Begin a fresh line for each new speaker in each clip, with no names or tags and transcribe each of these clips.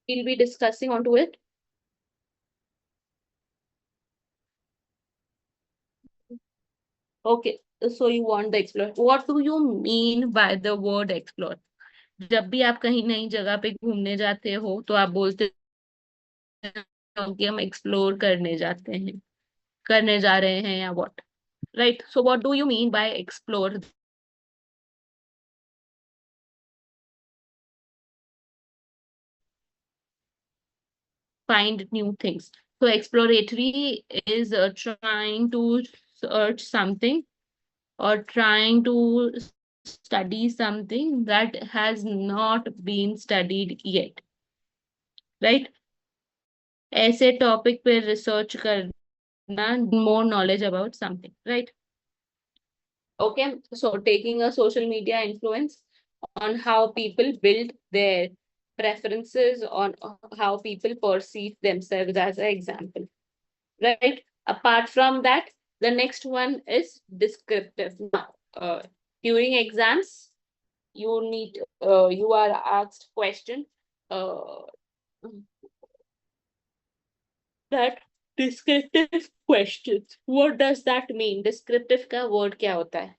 we'll be discussing onto it. Okay, so you want the explore. What do you mean by the word explore? जब भी आप कहीं नई जगह पे घूमने जाते हो तो आप बोलते हो कि हम एक्सप्लोर करने जाते हैं, करने जा रहे हैं या what, right? So what do you mean by explore? Find new things. So exploratory is trying to search something or trying to study something that has not been studied yet, right? ऐसे topic पे research करना, more knowledge about something, right? Okay, so taking a social media influence on how people build their preferences, on how people perceive themselves as an example, right? Apart from that, the next one is descriptive. Now, during exams, you are asked question uh, that descriptive questions. What does that mean? Descriptive का word क्या होता है?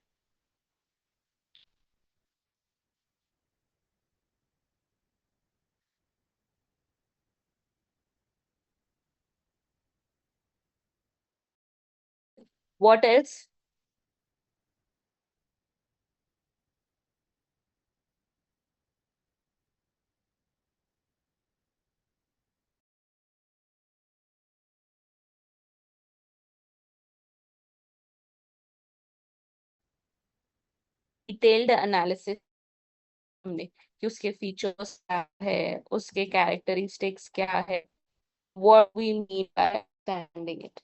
What else? Detailed analysis हमने कि उसके features क्या है, उसके कैरेक्टरिस्टिक्स क्या है, what we mean by understanding it,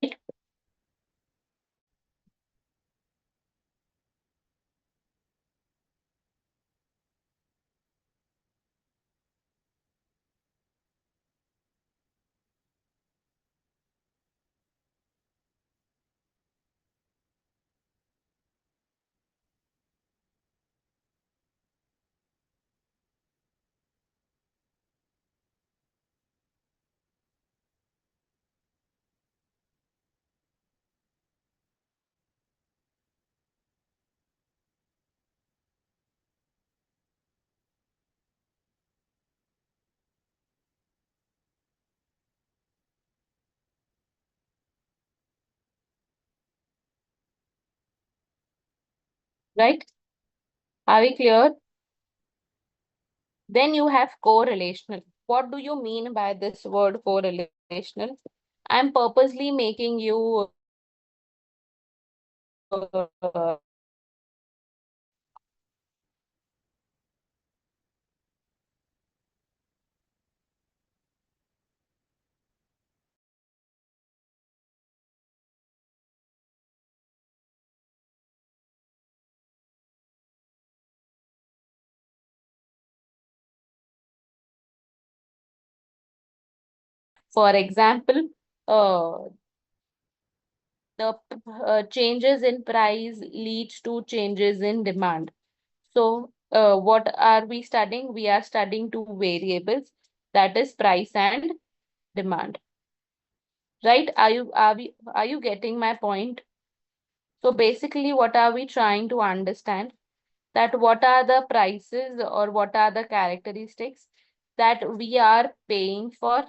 right? Right? Are we clear? Then you have correlational. What do you mean by this word correlational? I'm purposely making you uh, for example, uh, the changes in price leads to changes in demand. So, what are we studying? We are studying two variables, that is price and demand. Right? Are you getting my point? So basically, what are we trying to understand? That what are the prices or what are the characteristics that we are paying for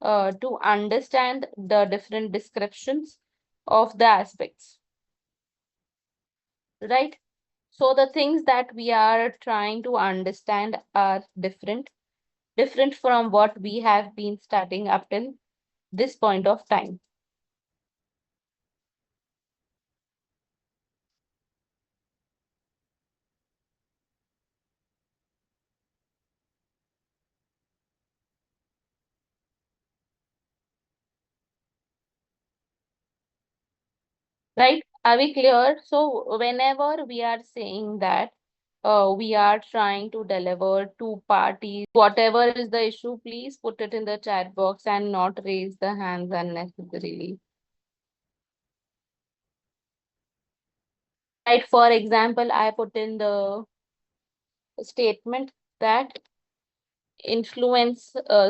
to understand the different descriptions of the aspects, right? So the things that we are trying to understand are different from what we have been studying up till this point of time. Right? Are we clear? So whenever we are saying that we are trying to deliver to parties, whatever is the issue, please put it in the chat box and not raise the hands unnecessarily. Right? For example, I put in the statement that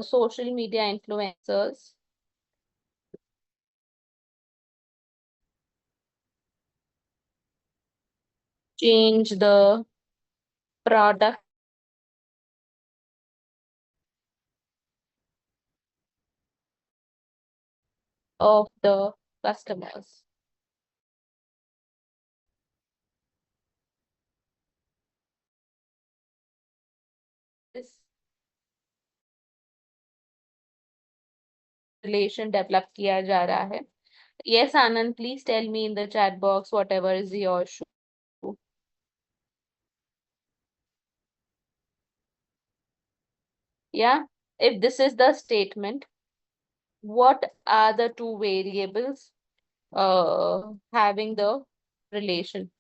social media influencers change the product of the customers. This relation develop किया जा रहा है. Yes, Anand, please tell me in the chat box whatever is your issue. Yeah, if this is the statement, what are the two variables having the relation?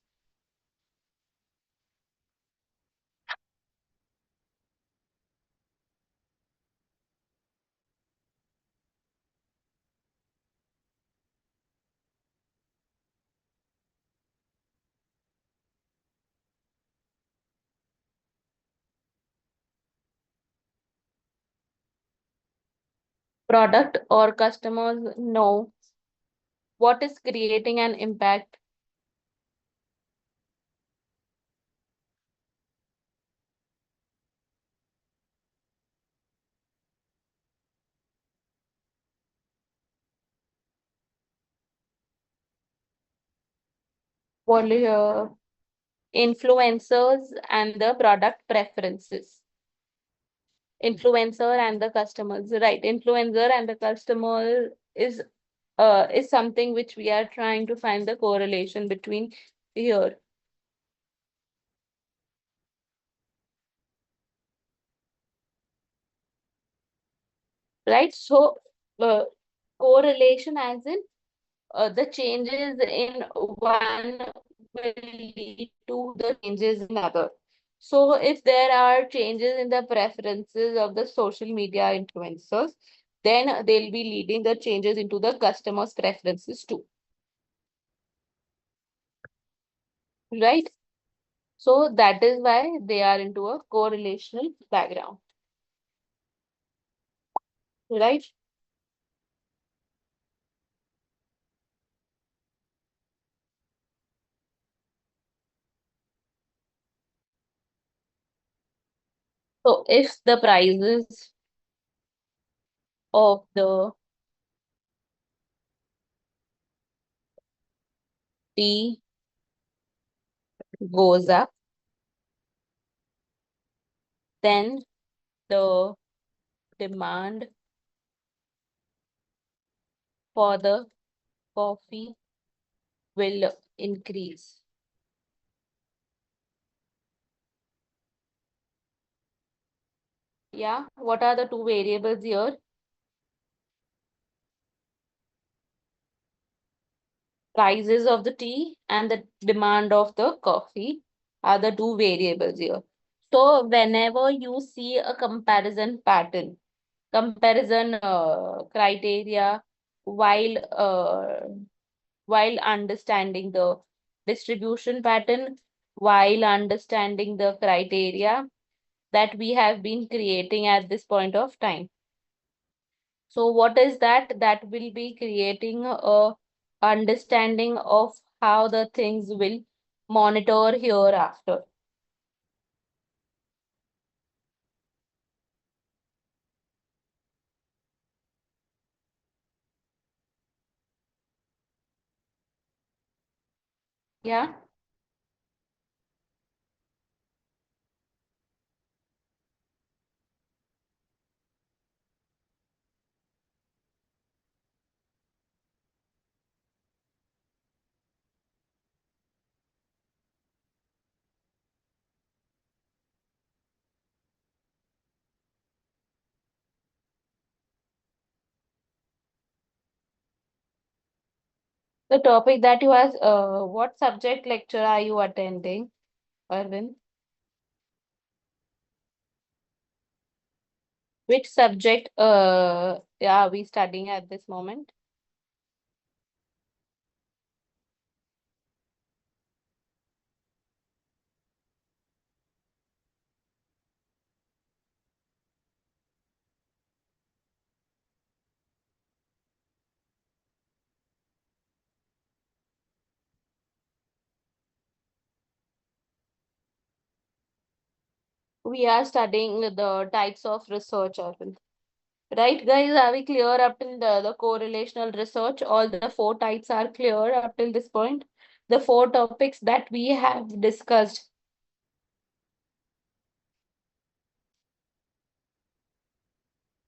Product or customers know what is creating an impact. Influencers and the product preferences. Influencer and the customers, right? Influencer and the customer is something which we are trying to find the correlation between here. Right? So correlation as in the changes in one will lead to the changes in other. So if there are changes in the preferences of the social media influencers, then they'll be leading the changes into the customers' preferences too. Right? So that is why they are into a correlational background. Right? So if the prices of the tea goes up, then the demand for the coffee will increase. Yeah, what are the two variables here? Prices of the tea and the demand of the coffee are the two variables here. So whenever you see a comparison criteria while while understanding the distribution pattern, while understanding the criteria that we have been creating at this point of time. So what is that? That will be creating a understanding of how the things will monitor hereafter. Yeah. The topic that you asked, what subject lecture are you attending, Arvind? Which subject are we studying at this moment? We are studying the types of research, Arvind. Right, guys, are we clear up till the correlational research? All the four types are clear up till this point. The four topics that we have discussed.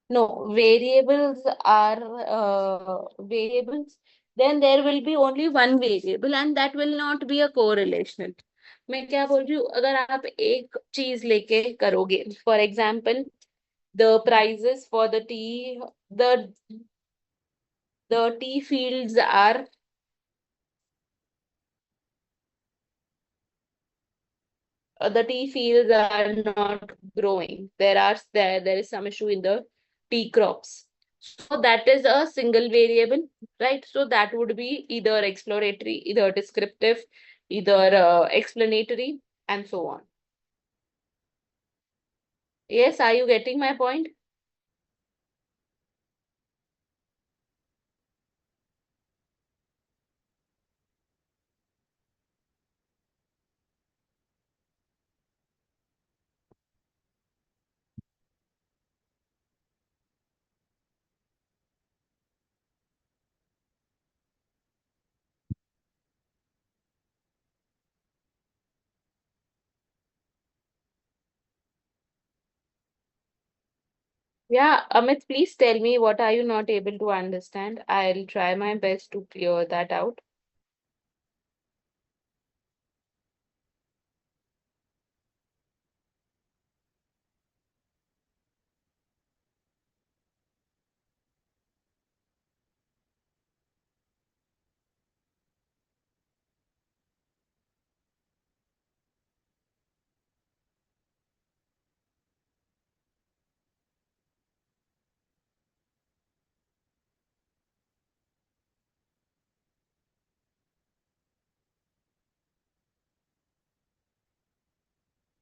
No, variables are variables. Then there will be only one variable and that will not be a correlational. मैं क्या बोल रही हूँ, अगर आप एक चीज लेके करोगे, for example, the prices for the tea fields are the tea fields are not growing. There is some issue in the tea crops. So that is a single variable, right? So that would be either exploratory, either descriptive, either explanatory, and so on. Yes, are you getting my point? Yeah, Amit, please tell me what are you not able to understand? I'll try my best to clear that out.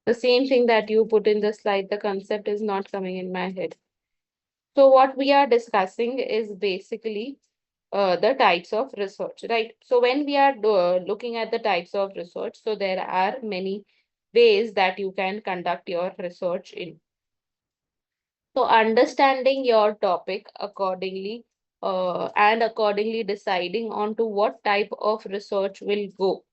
The same thing that you put in the slide, the concept is not coming in my head. So what we are discussing is basically the types of research, right? So when we are looking at the types of research, so there are many ways that you can conduct your research in. So understanding your topic accordingly and accordingly deciding on to what type of research will go.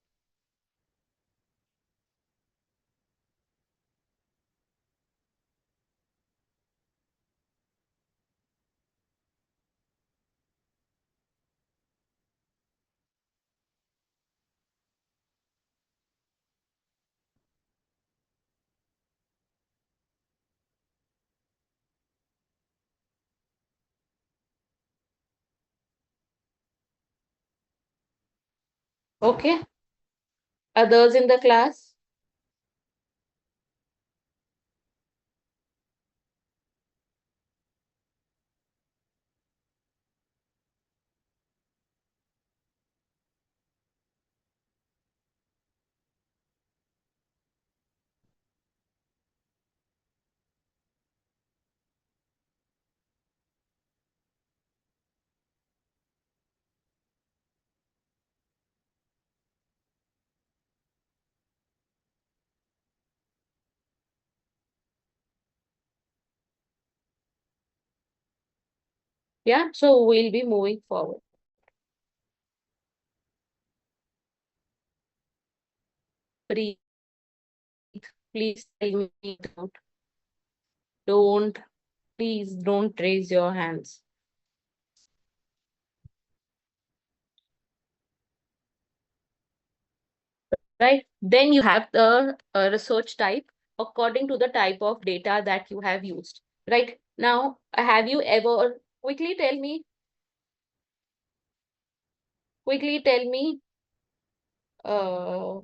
Okay, others in the class? Yeah, so we'll be moving forward. Breathe. Please tell me it out. Don't, please don't raise your hands. Right? Then you have the research type according to the type of data that you have used. Right? Now, have you ever, quickly tell me, uh,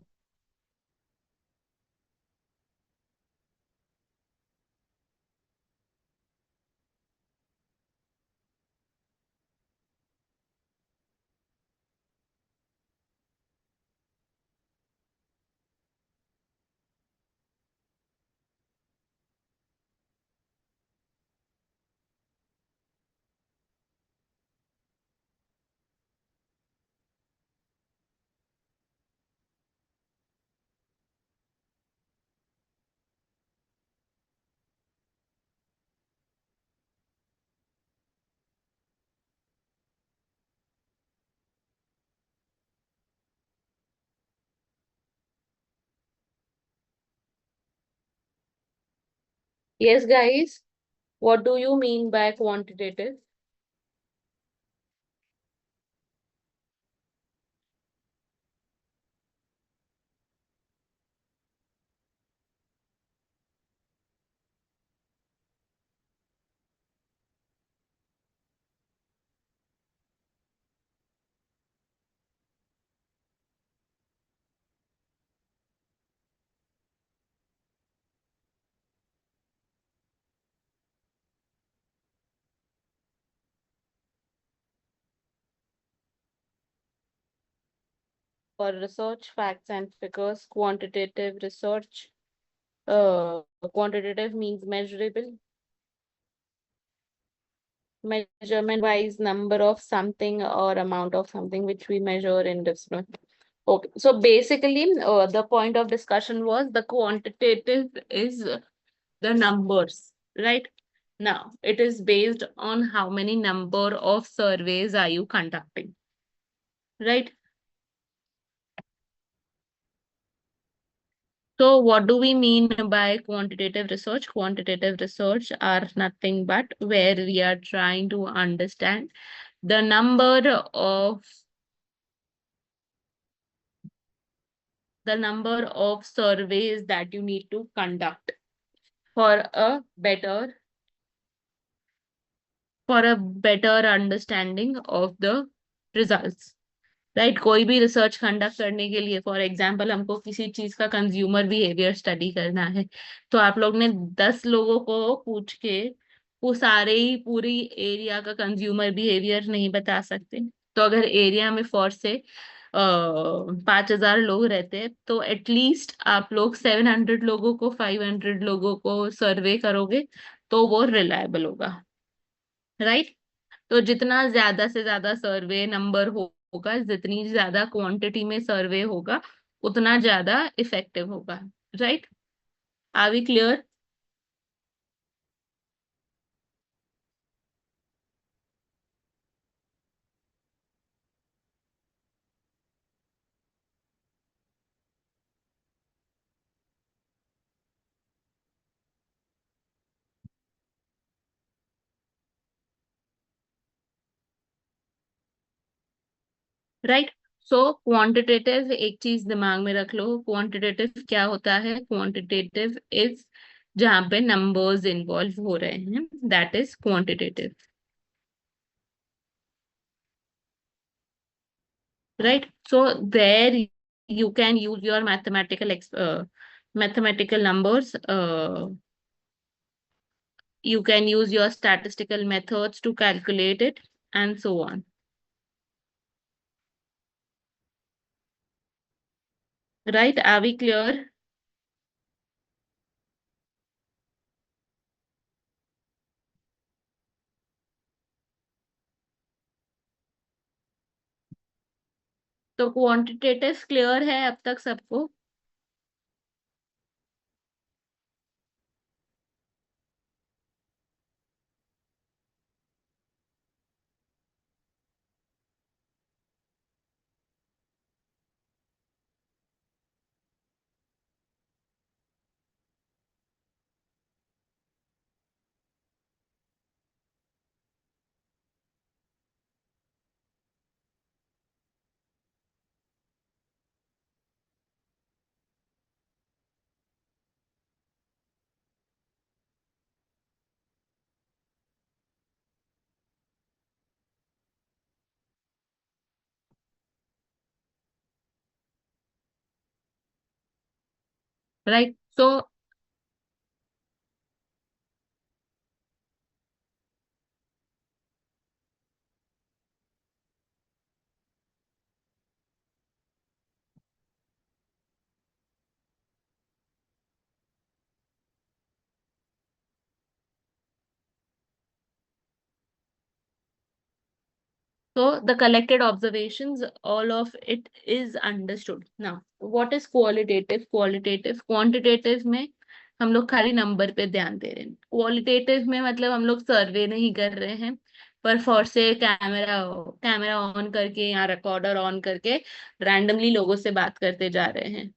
yes, guys, what do you mean by quantitative? For research, facts and figures, quantitative research. Quantitative means measurable, measurement wise number of something or amount of something which we measure in different. Okay, so basically, the point of discussion was the quantitative is the numbers, right? Now, it is based on how many number of surveys are you conducting, right? So what do we mean by quantitative research? Quantitative research are nothing but where we are trying to understand the number of surveys that you need to conduct for a better understanding of the results. Right कोई भी research conduct करने के लिए for example हमको किसी चीज का consumer behaviour study करना है, तो आप लोग ने 10 लोगों को पूछ के वो सारे ही पूरी एरिया का कंज्यूमर बिहेवियर नहीं बता सकते। तो अगर एरिया में फॉर से 5,000 लोग रहते हैं तो एटलीस्ट आप लोग 700 लोगों को 500 लोगों को सर्वे करोगे तो वो रिलायबल होगा, राइट? तो जितना ज्यादा से ज्यादा सर्वे नंबर होगा, जितनी ज्यादा क्वांटिटी में सर्वे होगा, उतना ज्यादा इफेक्टिव होगा, right? Are we clear? Right. So quantitative एक चीज दिमाग में रख लो, क्वांटिटेटिव क्या होता है? क्वांटिटेटिव इज जहाँ पे नंबर्स इन्वॉल्व हो रहे हैं, that is quantitative, right? So there you can use your mathematical numbers, you can use your statistical methods to calculate it, and so on. Right? Are we clear? तो quantitative clear है अब तक सबको? Right. So So the collected observations, all of it is understood. Now, what is qualitative? Qualitative, quantitative में हम लोग खाली number पे ध्यान दे रहे हैं। क्वालिटेटिव में मतलब हम लोग सर्वे नहीं कर रहे हैं, पर फॉर से कैमरा कैमरा ऑन करके या रिकॉर्डर ऑन करके रैंडमली लोगों से बात करते जा रहे हैं।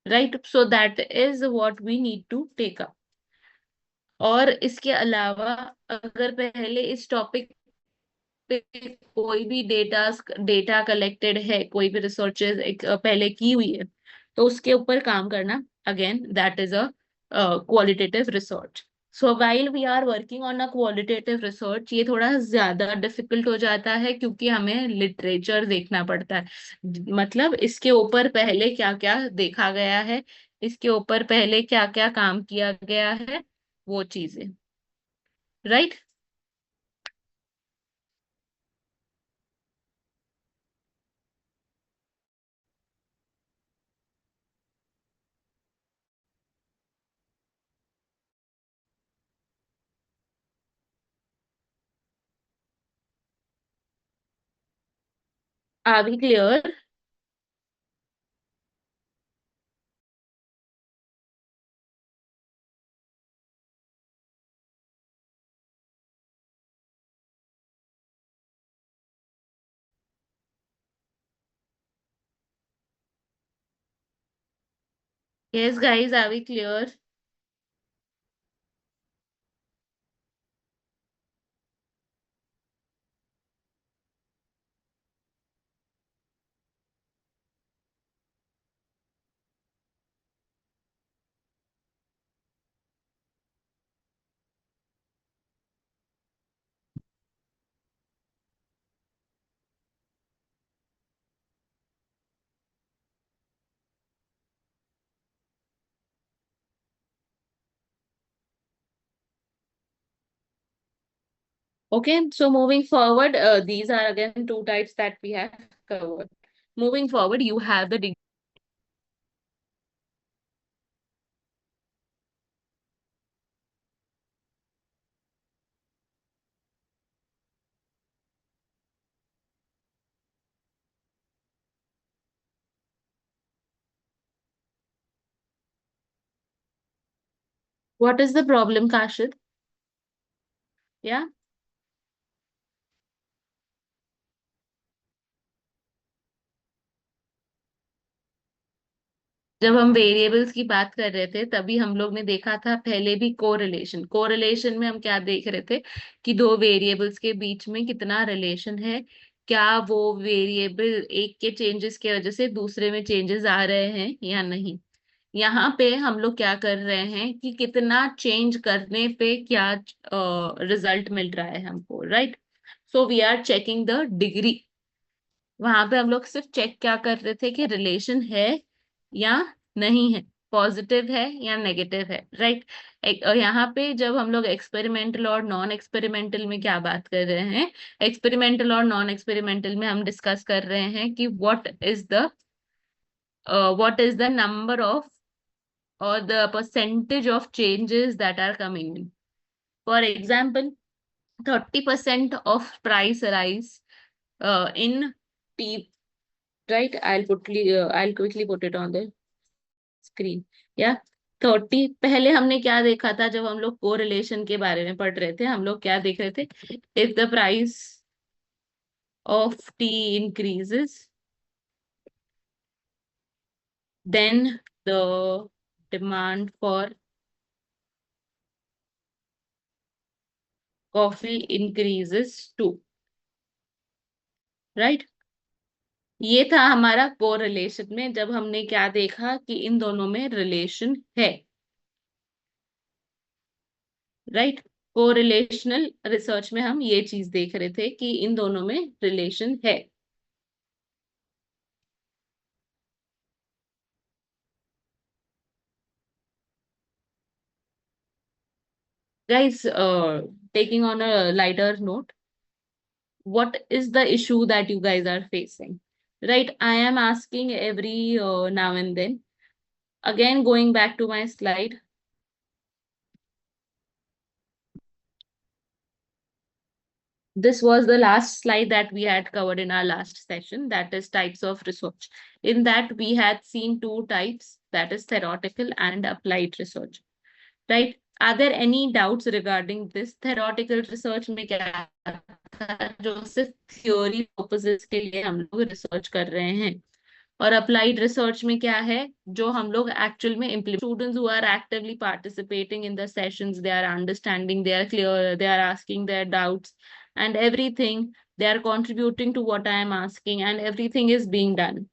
Right, so that is what we need to take up. और इसके अलावा अगर पहले इस टॉपिक पे कोई भी डेटा डेटा कलेक्टेड है, कोई भी रिसर्चेज पहले की हुई है, तो उसके ऊपर काम करना, again that is a qualitative research. So while we are working on a qualitative research, ये थोड़ा ज्यादा डिफिकल्ट हो जाता है क्योंकि हमें लिटरेचर देखना पड़ता है। मतलब इसके ऊपर पहले क्या क्या देखा गया है, इसके ऊपर पहले क्या क्या काम किया गया है, वो चीजें। Right. Are we clear? Yes, guys, are we clear? Okay, so moving forward, these are again two types that we have covered. Moving forward, you have the what is the problem, Kashid? Yeah, जब हम variables की बात कर रहे थे तभी हम लोग ने देखा था पहले भी कोरिलेशन। कोरिलेशन में हम क्या देख रहे थे कि दो वेरिएबल्स के बीच में कितना रिलेशन है, क्या वो वेरिएबल एक के चेंजेस की वजह से दूसरे में चेंजेस आ रहे हैं या नहीं। यहाँ पे हम लोग क्या कर रहे हैं कि कितना चेंज करने पे क्या रिजल्ट मिल रहा है हमको। Right, so we are checking the degree. वहां पे हम लोग सिर्फ चेक क्या कर रहे थे कि रिलेशन है या नहीं है, पॉजिटिव है या नेगेटिव है। राइट, यहाँ पे जब हम लोग एक्सपेरिमेंटल और नॉन एक्सपेरिमेंटल में क्या बात कर रहे हैं, एक्सपेरिमेंटल और नॉन एक्सपेरिमेंटल में हम डिस्कस कर रहे हैं कि what is the number of or the percentage of changes that are coming in. For example, 30% of price rise in tea, right? I'll quickly put it on the screen. Yeah. 30, पहले हमने क्या देखा था जब हम लोग कोरिलेशन के बारे में पढ़ रहे थे, हम लोग क्या देख रहे थे, if the price of tea increases, then the demand for coffee increases too. Right? ये था हमारा कोरिलेशन में, जब हमने क्या देखा कि इन दोनों में रिलेशन है। राइट, कोरिलेशनल रिसर्च में हम ये चीज देख रहे थे कि इन दोनों में रिलेशन है। Guys, taking on a lighter note, what is the issue that you guys are facing? Right, I am asking every now and then. Again, going back to my slide, this was the last slide that we had covered in our last session, that is types of research. In that, we had seen two types, that is theoretical and applied research. Right? Are there any doubts regarding this? Theoretical research में क्या था, जो सिर्फ theory purposes के लिए हम लोग research कर रहे हैं, और अप्लाइड रिसर्च में क्या है, जो हम लोग एक्चुअल में implement, students who are actively participating in the sessions, they are understanding, they are clear, they are asking their doubts and everything, they are contributing to what I am asking, and everything is being done.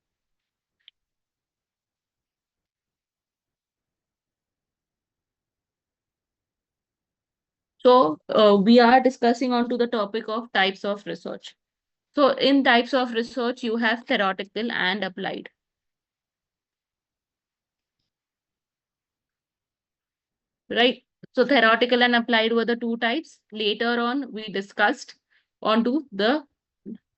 So we are discussing on to the topic of types of research. So in types of research, you have theoretical and applied, right? So theoretical and applied were the two types. Later on, we discussed onto the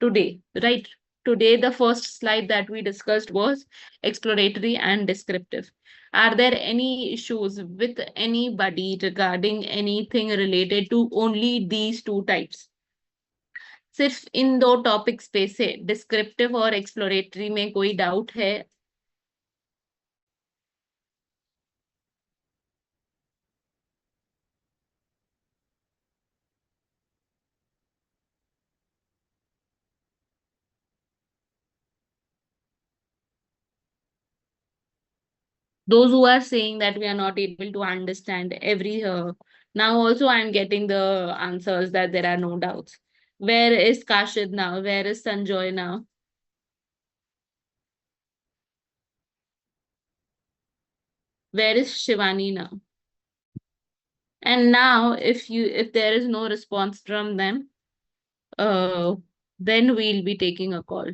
today, right? Today, the first slide that we discussed was exploratory and descriptive. Are there any issues with anybody regarding anything related to only these two types? सिर्फ इन दो topics पे से descriptive और exploratory में कोई doubt है? Those who are saying that we are not able to understand every now also I am getting the answers that there are no doubts. Where is Kashid now? Where is Sanjoy now? Where is Shivani now? And now if there is no response from them, uh then we'll be taking a call.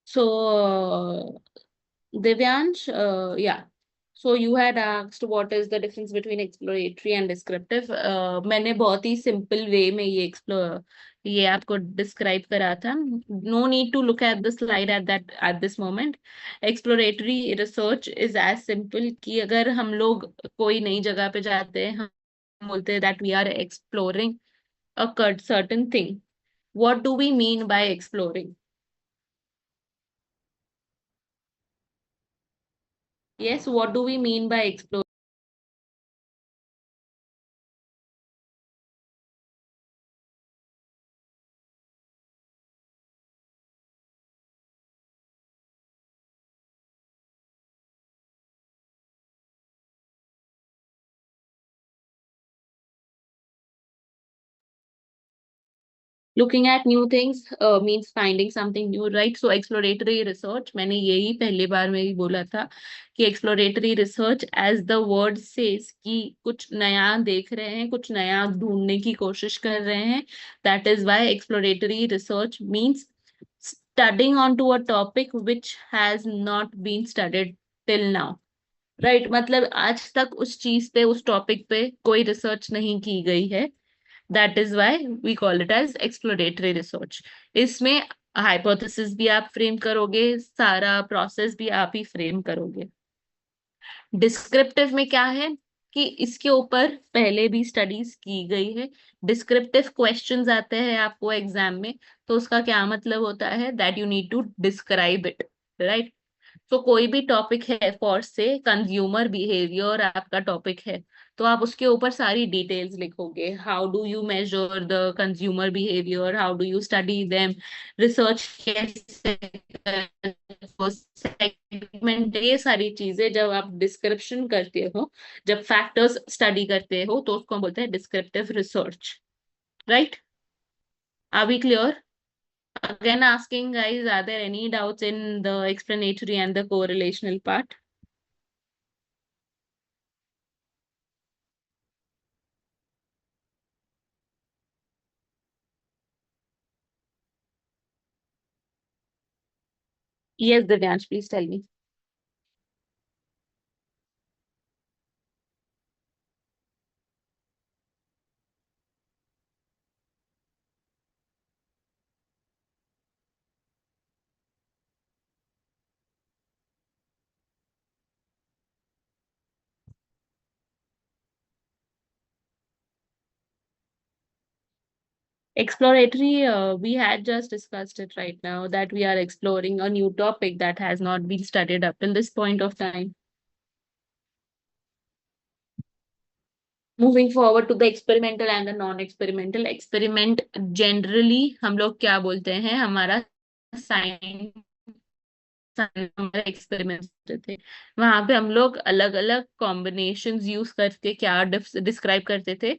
So Divyansh, yeah. So you had asked what is the difference between exploratory and descriptive. मैंने बहुत ही simple way में ये आपको describe करा था. No need to look at the slide at this moment. Exploratory research is as simple कि अगर हम लोग कोई नई जगह पे जाते हैं, हम बोलते हैं that we are exploring a certain thing. What do we mean by exploring? Yes, what do we mean by exploring? Looking at new things means finding something new, right? So exploratory research, मैंने यही पहले बार में ही बोला था कि exploratory research as the word says कि कुछ नया देख रहे हैं, कुछ नया ढूंढने की कोशिश कर रहे हैं. That is why exploratory research means studying onto a topic which has not been studied till now. Right, मतलब आज तक उस चीज पे, उस टॉपिक पे कोई रिसर्च नहीं की गई है. That is why we call it as exploratory research. इसमें हाइपोथेसिस भी आप फ्रेम करोगे, सारा प्रोसेस भी आप ही फ्रेम करोगे. डिस्क्रिप्टिव में क्या है कि इसके ऊपर पहले भी स्टडीज की गई है. डिस्क्रिप्टिव क्वेश्चंस आते हैं आपको एग्जाम में, तो उसका क्या मतलब होता है, that you need to describe it, right? तो कोई भी टॉपिक है, फॉर से कंज्यूमर बिहेवियर आपका टॉपिक है, तो आप उसके ऊपर सारी डिटेल्स लिखोगे. How do you measure the consumer behaviour, how do you study them, research कैसे, सेगमेंट, ये सारी चीजें जब आप डिस्क्रिप्शन करते हो, जब फैक्टर्स स्टडी करते हो, तो उसको हम बोलते हैं descriptive research. Right? Are we clear? Again, asking guys, are there any doubts in the explanatory and the correlational part? Yes, Divyansh, please tell me. Exploratory, we had just discussed it right now that we are exploring a new topic that has not been studied up till this point of time. Moving forward to the experimental and the non-experimental. Experiment generally हम लोग क्या बोलते हैं, हमारा science हमारे experiments थे, वहां पे हम लोग अलग अलग कॉम्बिनेशंस यूज करके क्या डिस्क्राइब करते थे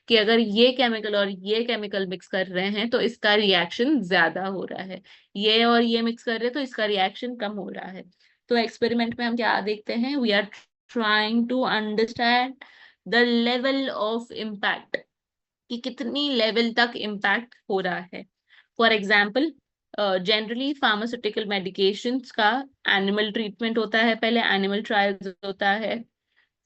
कि अगर ये केमिकल और ये केमिकल मिक्स कर रहे हैं तो इसका रिएक्शन ज्यादा हो रहा है, ये और ये मिक्स कर रहे हैं तो इसका रिएक्शन कम हो रहा है। तो एक्सपेरिमेंट में हम क्या देखते हैं, we are trying to understand the level of impact, कि कितनी लेवल तक इम्पैक्ट हो रहा है। For example, generally pharmaceutical medications का एनिमल ट्रीटमेंट होता है, पहले एनिमल ट्रायल्स होता है,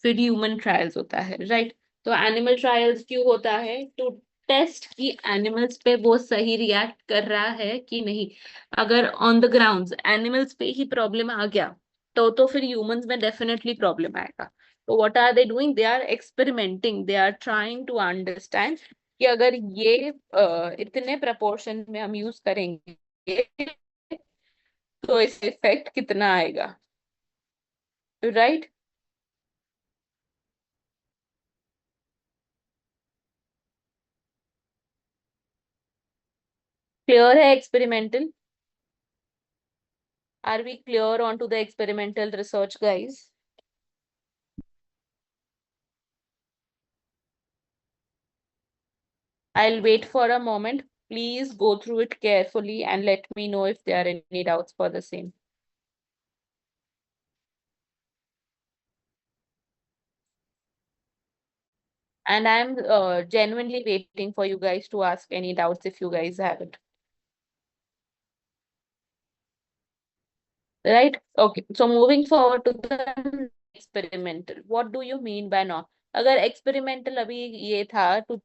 फिर ह्यूमन ट्रायल्स होता है, राइट। तो एनिमल ट्रायल्स क्यों होता है, टू टेस्ट कि एनिमल्स पे वो सही रिएक्ट कर रहा है कि नहीं। अगर ऑन द ग्राउंड्स एनिमल्स पे ही प्रॉब्लम आ गया तो फिर ह्यूमंस में डेफिनेटली प्रॉब्लम आएगा। तो what are they doing, they are experimenting, they are trying to understand कि अगर ये इतने प्रपोर्शन में हम यूज करेंगे तो इस इफेक्ट कितना आएगा, राइट। क्लियर है experimental? Are we clear on to the experimental research, guys? I'll wait for a moment. Please go through it carefully and let me know if there are any doubts for the same. And I'm genuinely waiting for you guys to ask any doubts if you guys have it. Right? Okay. So moving forward to the experimental. What do you mean by not? अगर experimental अभी ये था to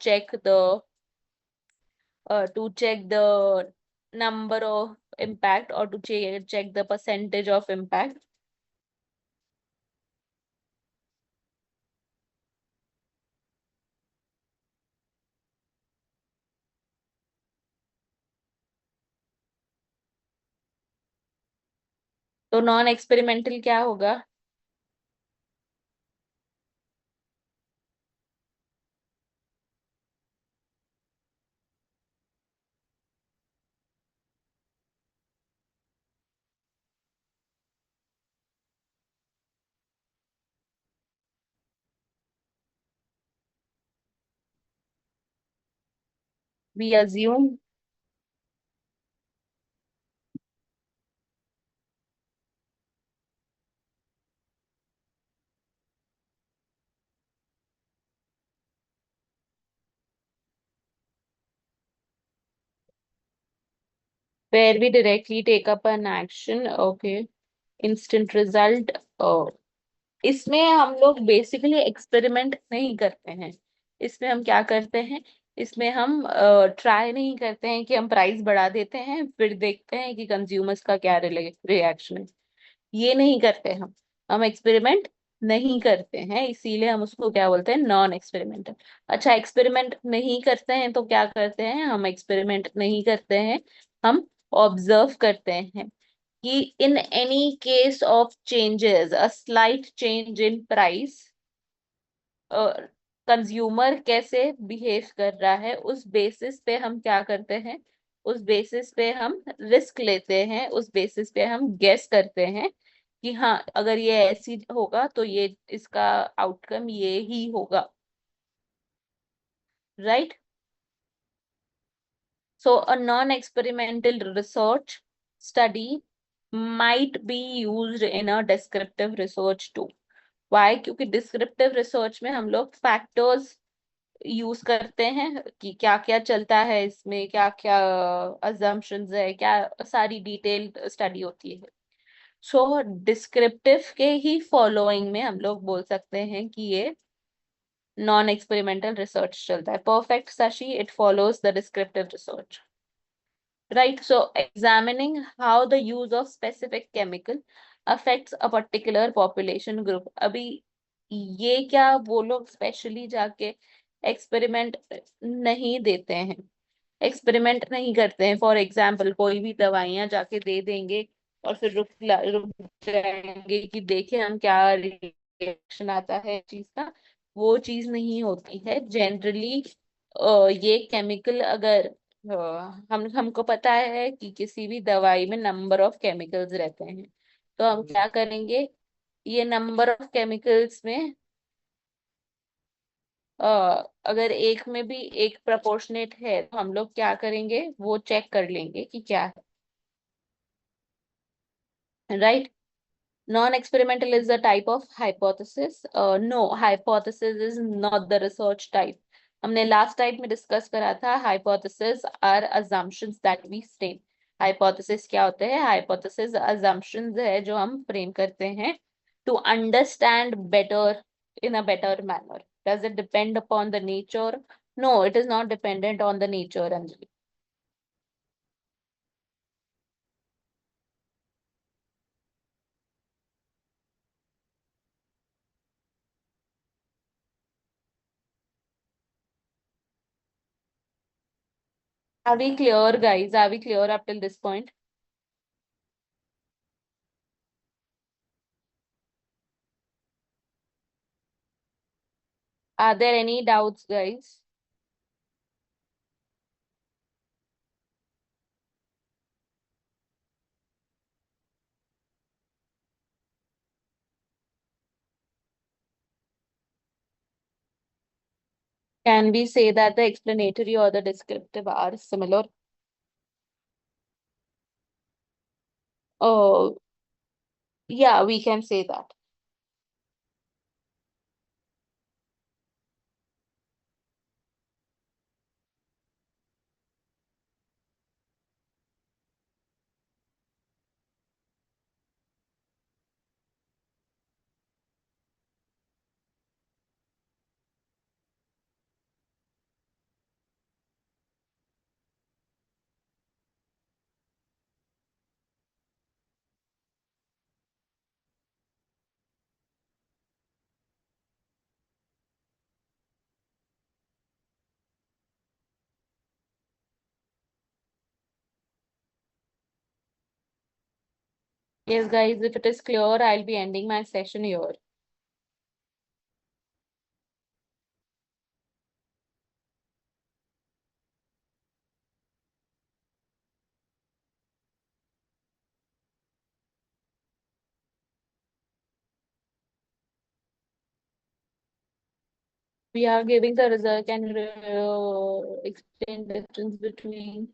check the number of impact or to check the percentage of impact. तो non experimental क्या होगा? We assume where we directly take up an action. Okay, instant result. इसमें हम लोग बेसिकली एक्सपेरिमेंट नहीं करते हैं। इसमें हम क्या करते हैं, इसमें हम ट्राई नहीं करते हैं कि हम प्राइस बढ़ा देते हैं फिर देखते हैं कि कंज्यूमर्स का क्या रिएक्शन है। ये नहीं करते हम एक्सपेरिमेंट नहीं करते हैं, इसीलिए हम उसको क्या बोलते हैं, नॉन एक्सपेरिमेंटल। अच्छा, एक्सपेरिमेंट नहीं करते हैं तो क्या करते हैं, हम एक्सपेरिमेंट नहीं करते हैं, हम ऑब्जर्व करते हैं कि in any case of changes, a slight change in price, consumer कैसे बिहेव कर रहा है, उस बेसिस पे हम क्या करते हैं, उस बेसिस पे हम रिस्क लेते हैं, उस बेसिस पे हम गेस करते हैं कि हाँ अगर ये ऐसी होगा तो ये इसका आउटकम ये ही होगा, right. So a non experimental research study might be used in a descriptive research too. Why? क्योंकि डिस्क्रिप्टिव रिसर्च में हम लोग फैक्टर्स यूज करते हैं कि क्या क्या चलता है इसमें, क्या क्या अजम्पशंस है, क्या सारी डिटेल स्टडी होती है। सो डिस्क्रिप्टिव के ही फॉलोइंग में हम लोग बोल सकते हैं कि ये नॉन एक्सपेरिमेंटल रिसर्च चलता है। Perfect Shashi, it follows the descriptive research, right? So examining how the use of specific chemical affects a particular population group. अभी ये क्या वो लोग स्पेशली जाके एक्सपेरिमेंट नहीं देते हैं, एक्सपेरिमेंट नहीं करते हैं। फॉर एग्जाम्पल कोई भी दवाइयां जाके दे देंगे और फिर रुक जाएंगे कि देखें हम क्या रिएक्शन आता है चीज का, वो चीज नहीं होती है जनरली। ये केमिकल अगर हम हमको पता है कि किसी भी दवाई में नंबर ऑफ केमिकल्स रहते हैं, तो हम क्या करेंगे, ये नंबर ऑफ केमिकल्स में अ, अगर एक में भी एक प्रपोर्शनेट है तो हम लोग क्या करेंगे, वो चेक कर लेंगे कि क्या है, right. Non experimental is the type of hypothesis. No, hypothesis is not the research type. हमने लास्ट टाइम में डिस्कस करा था, hypothesis are assumptions that we frame. Hypothesis क्या होते हैं? हाइपोथेसिस अजम्पशंस है जो हम फ्रेम करते हैं to understand better, in a better manner. Does it depend upon the nature? No, it is not dependent on the nature, Anjali. Are we clear, guys? Are we clear up till this point? Are there any doubts, guys? Can we say that the explanatory or the descriptive are similar? Oh, yeah, we can say that. Yes, guys, if it is clear, I'll be ending my session here. We are giving the result and explain difference between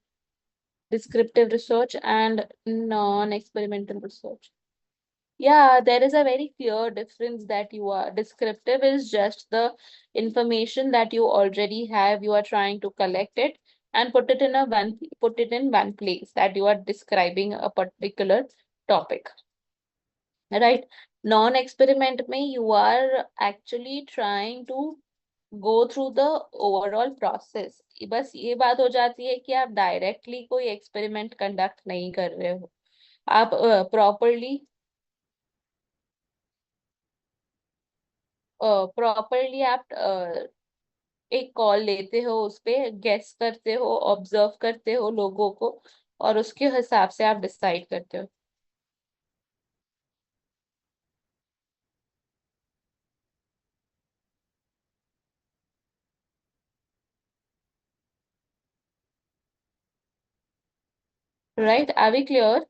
descriptive research and non-experimental research. Yeah, there is a very clear difference that you are. Descriptive is just the information that you already have. You are trying to collect it and put it in one place, that you are describing a particular topic, right? Non-experiment में you are actually trying to go through the overall process. बस ये बात हो जाती है कि आप directly कोई एक्सपेरिमेंट कंडक्ट नहीं कर रहे हो, आप प्रॉपरली प्रॉपरली आप एक कॉल लेते हो, उस पे गेस करते हो, ऑब्जर्व करते हो लोगों को, और उसके हिसाब से आप डिसाइड करते हो। Right, are we clear?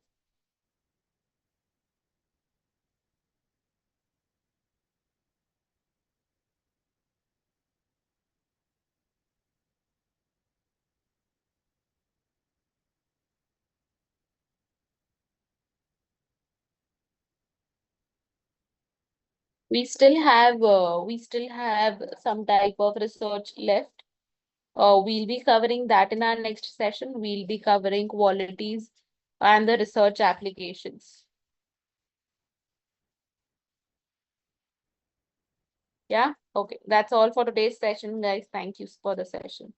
We still have some type of research left. We'll be covering that in our next session. We'll be covering qualities and the research applications. Yeah, okay. That's all for today's session, guys. Thank you for the session.